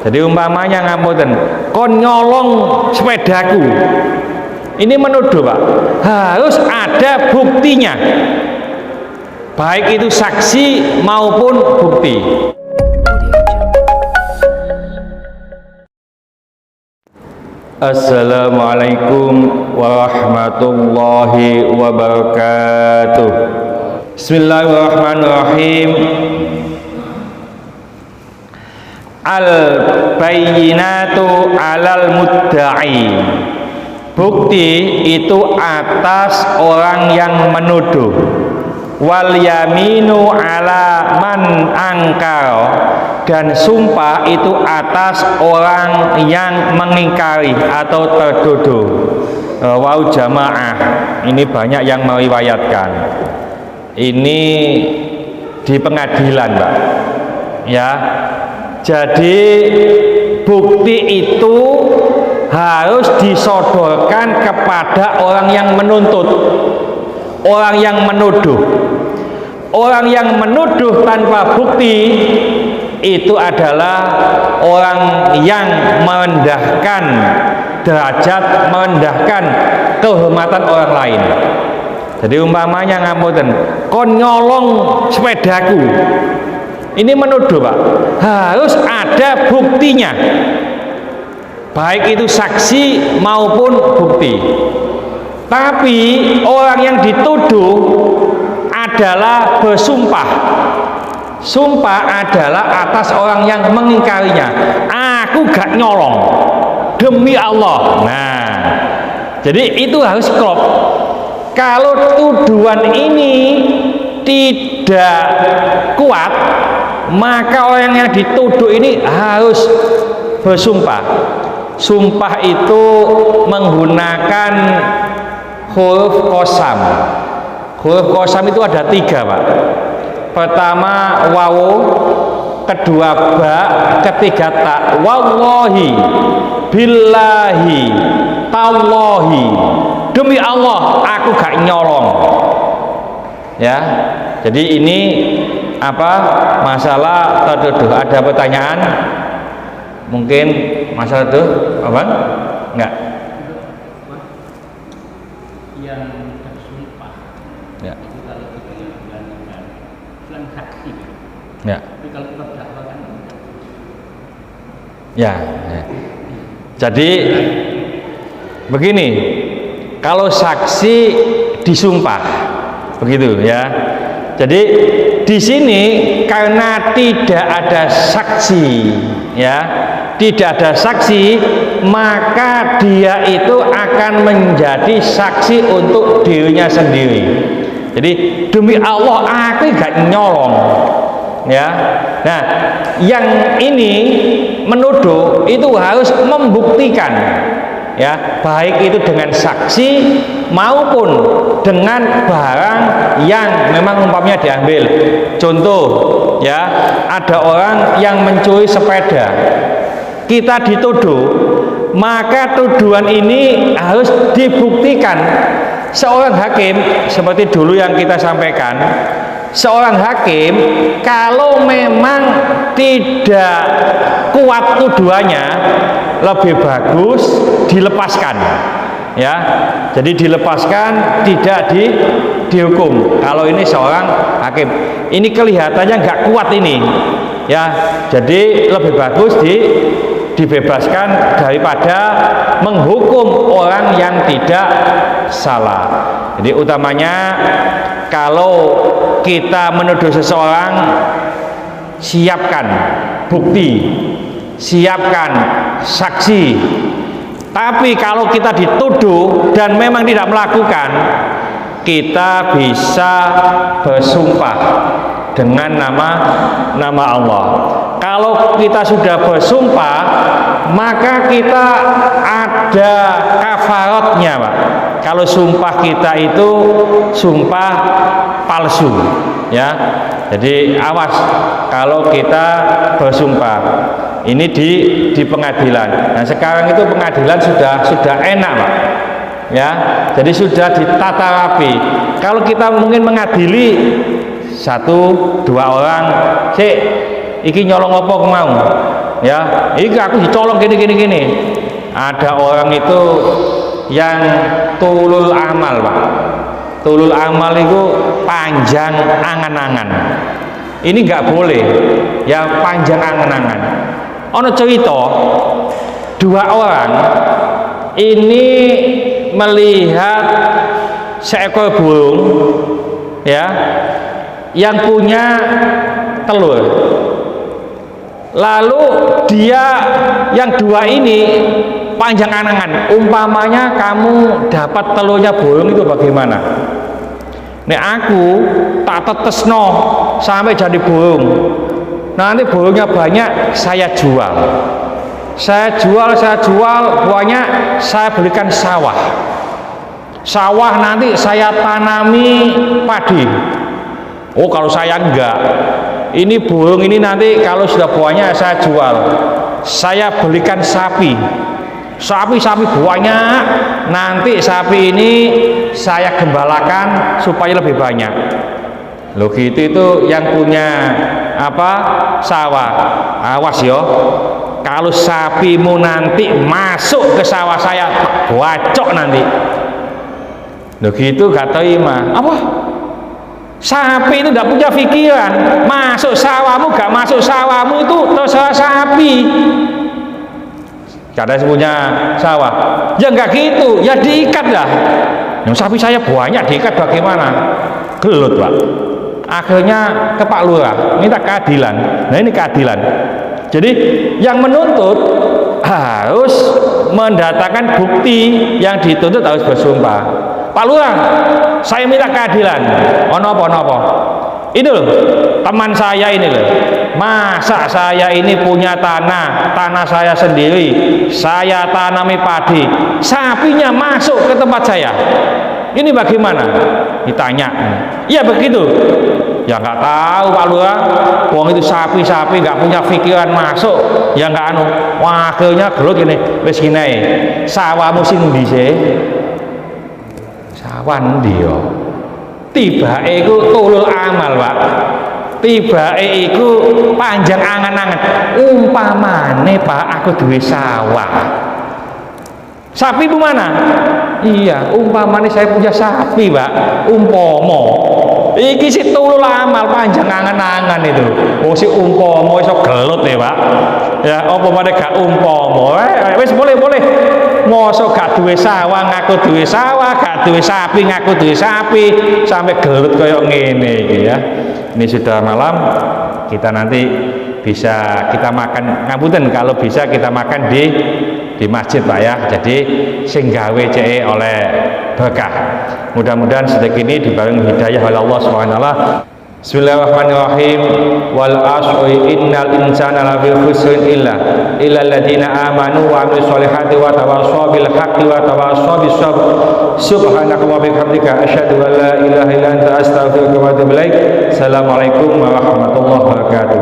Jadi umpamanya ngapunten, kon nyolong sepedaku. Ini menuduh, Pak. Harus ada buktinya. Baik itu saksi maupun bukti. Assalamualaikum warahmatullahi wabarakatuh. Bismillahirrahmanirrahim. Al-bayyinatu alal mudda'i. Bukti itu atas orang yang menuduh. Wal yaminu ala man angkar, dan sumpah itu atas orang yang mengingkari atau tertuduh. Wau jamaah, ini banyak yang meriwayatkan. Ini di pengadilan, Pak. Ya. Jadi bukti itu harus disodorkan kepada orang yang menuntut, orang yang menuduh. Orang yang menuduh tanpa bukti itu adalah orang yang merendahkan derajat, merendahkan kehormatan orang lain. Jadi umpamanya ngapunten, kon nyolong sepedaku. Ini menuduh, Pak. Harus ada buktinya. Baik itu saksi maupun bukti. Tapi orang yang dituduh adalah bersumpah. Sumpah adalah atas orang yang mengingkarinya. Aku gak nyolong, demi Allah. Nah, jadi itu harus klop. Kalau tuduhan ini tidak kuat, maka orang yang dituduh ini harus bersumpah. Sumpah itu menggunakan huruf qasam. Huruf qasam itu ada 3, Pak. Pertama wawu, kedua ba, ketiga ta. Wallahi, billahi, tallahi, demi Allah aku gak nyolong. Ya, jadi ini apa masalah tertuduh. Ada pertanyaan? Mungkin masalah itu apa? Enggak. Yang bersumpah. Ya. Itu kalau kita bandingkan selain saksi. Ya. Tapi kalau terdakwa kan Ya. Jadi begini, kalau saksi disumpah, begitu ya. Jadi di sini karena tidak ada saksi, ya, tidak ada saksi, maka dia itu akan menjadi saksi untuk dirinya sendiri. Jadi demi Allah aku gak nyolong, ya. Nah, yang ini menuduh itu harus membuktikan, ya, baik itu dengan saksi maupun dengan barang yang memang umpamanya diambil. Contoh, ya, ada orang yang mencuri sepeda, kita dituduh, maka tuduhan ini harus dibuktikan. Seorang hakim, seperti dulu yang kita sampaikan, seorang hakim kalau memang tidak kuat tuduhannya, lebih bagus dilepaskan, ya. Jadi dilepaskan, tidak dihukum. Kalau ini seorang hakim, ini kelihatannya nggak kuat ini, ya. Jadi lebih bagus dibebaskan daripada menghukum orang yang tidak salah. Jadi utamanya kalau kita menuduh seseorang, siapkan bukti, siapkan saksi. Tapi kalau kita dituduh dan memang tidak melakukan, kita bisa bersumpah dengan nama Allah. Kalau kita sudah bersumpah, maka kita ada kafaratnya, Pak. Kalau sumpah kita itu sumpah palsu, ya. Jadi awas kalau kita bersumpah. Ini di pengadilan. Nah, sekarang itu pengadilan sudah enak, Pak. Ya. Jadi sudah ditata rapi. Kalau kita mungkin mengadili 1-2 orang, iki nyolong apa mau? Ya, ini aku dicolong gini. Ada orang itu yang tulul amal, Pak. Tulul amal itu panjang angan-angan. Ini nggak boleh, ya panjang angan-angan. Ono cerita dua orang ini melihat seekor burung, ya, yang punya telur. Lalu dia yang dua ini panjang angan-angan, umpamanya kamu dapat telurnya burung itu bagaimana? Nek aku tak tetesno sampai jadi burung, nanti burungnya banyak saya jual, buahnya saya belikan sawah nanti saya tanami padi. Oh kalau saya enggak, ini burung ini nanti kalau sudah buahnya saya jual, saya belikan sapi banyak, nanti sapi ini saya gembalakan supaya lebih banyak. Loh gitu itu yang punya apa sawah, awas yo, kalau sapimu nanti masuk ke sawah saya bacok nanti. Loh gitu kata Ima, apa? Sapi itu tidak punya pikiran, masuk sawahmu gak masuk sawahmu itu terserah sapi. Kada punya sawah, ya enggak gitu, ya diikat lah. Yang sapi saya banyak diikat bagaimana? Gelut Pak. Akhirnya ke Pak Lurah minta keadilan. Nah ini keadilan. Jadi yang menuntut harus mendatangkan bukti, yang dituntut harus bersumpah. Pak Lurah, saya minta keadilan. Ono apa? Ini loh, teman saya ini loh. Masa saya ini punya tanah saya sendiri, saya tanami padi, sapinya masuk ke tempat saya. Ini bagaimana? Ditanya. Iya begitu. Ya nggak tahu Pak Lurah. Wong itu sapi nggak punya pikiran masuk. Ya nggak anu. Wah, akhirnya gelut ini. Wis gini. Sawahmu sing ndi sih? Sawah ndi yo? Tibake iku tulul amal, Pak. Tibake iku panjang angan-angan. Umpamane Pak, aku duwe sawah. Sapi itu mana? Iya, umpamane saya punya sapi, Pak. Umpama. Iki si tulul amal panjang angan-angan itu. Oh si umpama iso gelut ya, Pak. Ya, apa meneh gak umpama. Wis boleh. Mosok gak duwe sawah ngaku duwe sawah, gak duwe sapi ngaku duwe sapi, sampai gelut koyo ngene iki ya. Ini sudah malam, kita nanti bisa kita makan, ngapunten kalau bisa kita makan di masjid Pak ya. Jadi sing gawe ceke oleh berkah. Mudah-mudahan sedekah ini dibarengi hidayah oleh Allah Subhanahu wa taala. Bismillahirrahmanirrahim. Wal asri innal insana lafi khusrin illa alladziina aamanu wa 'amilus sholihati wa tawassaw bil haqqi wa tawassaw bis sabr. Subhanaka wa bihamdika asyhadu an la ilaha illa anta astaghfiruka wa atubu ilaik. Assalamualaikum warahmatullahi wabarakatuh.